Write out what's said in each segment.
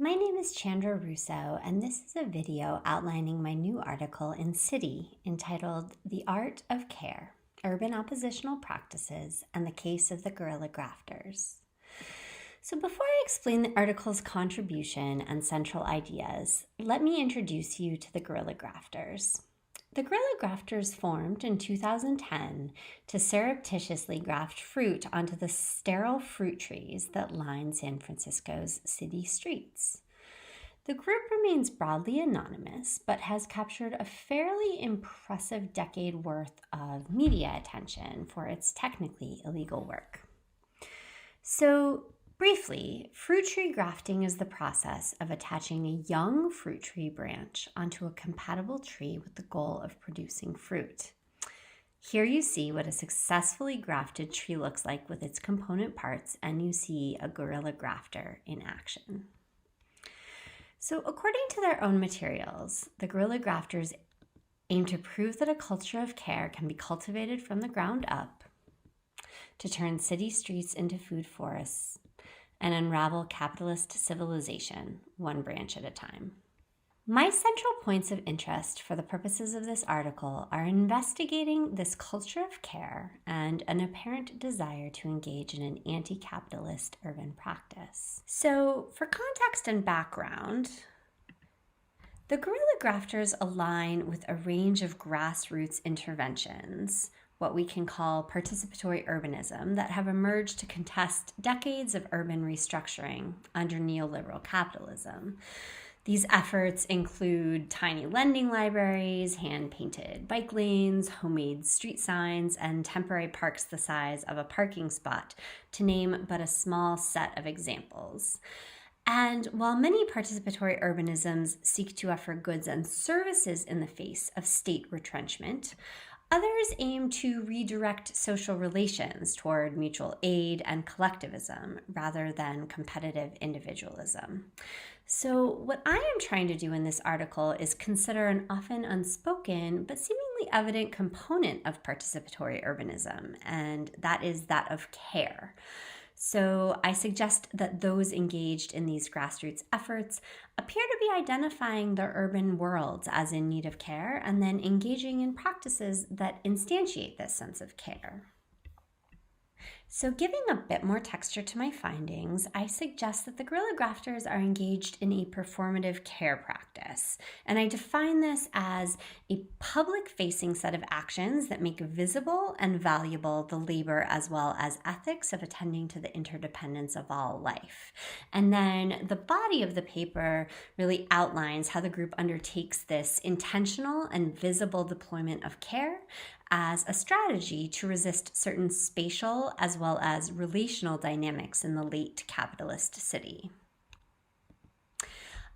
My name is Chandra Russo, and this is a video outlining my new article in City entitled The Art of Care, Urban Oppositional Practices and the Case of the Guerrilla Grafters. So before I explain the article's contribution and central ideas, let me introduce you to the guerrilla grafters. The guerrilla grafters formed in 2010 to surreptitiously graft fruit onto the sterile fruit trees that line San Francisco's city streets. The group remains broadly anonymous, but has captured a fairly impressive decade worth of media attention for its technically illegal work. So, briefly, fruit tree grafting is the process of attaching a young fruit tree branch onto a compatible tree with the goal of producing fruit. Here you see what a successfully grafted tree looks like with its component parts, and you see a guerrilla grafter in action. So, according to their own materials, the guerrilla grafters aim to prove that a culture of care can be cultivated from the ground up, to turn city streets into food forests, and unravel capitalist civilization one branch at a time. My central points of interest for the purposes of this article are investigating this culture of care and an apparent desire to engage in an anti-capitalist urban practice. So, for context and background, the guerrilla grafters align with a range of grassroots interventions, what we can call participatory urbanism, that have emerged to contest decades of urban restructuring under neoliberal capitalism. These efforts include tiny lending libraries, hand-painted bike lanes, homemade street signs, and temporary parks the size of a parking spot, to name but a small set of examples. And while many participatory urbanisms seek to offer goods and services in the face of state retrenchment, others aim to redirect social relations toward mutual aid and collectivism rather than competitive individualism. So, what I am trying to do in this article is consider an often unspoken but seemingly evident component of participatory urbanism, and that is that of care. So I suggest that those engaged in these grassroots efforts appear to be identifying their urban worlds as in need of care and then engaging in practices that instantiate this sense of care. So, giving a bit more texture to my findings, I suggest that the guerrilla grafters are engaged in a performative care practice. And I define this as a public-facing set of actions that make visible and valuable the labor as well as ethics of attending to the interdependence of all life. And then the body of the paper really outlines how the group undertakes this intentional and visible deployment of care as a strategy to resist certain spatial as well as relational dynamics in the late capitalist city.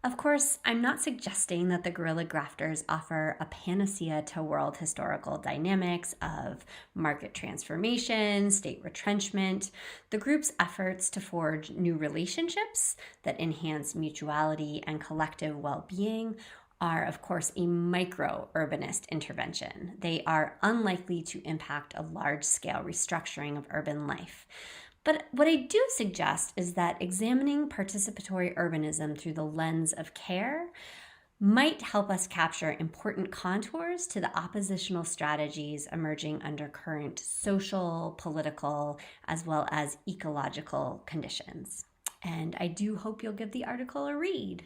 Of course, I'm not suggesting that the guerrilla grafters offer a panacea to world historical dynamics of market transformation, state retrenchment. The group's efforts to forge new relationships that enhance mutuality and collective well-being are, of course, a micro-urbanist intervention. They are unlikely to impact a large-scale restructuring of urban life. But what I do suggest is that examining participatory urbanism through the lens of care might help us capture important contours to the oppositional strategies emerging under current social, political, as well as ecological conditions. And I do hope you'll give the article a read.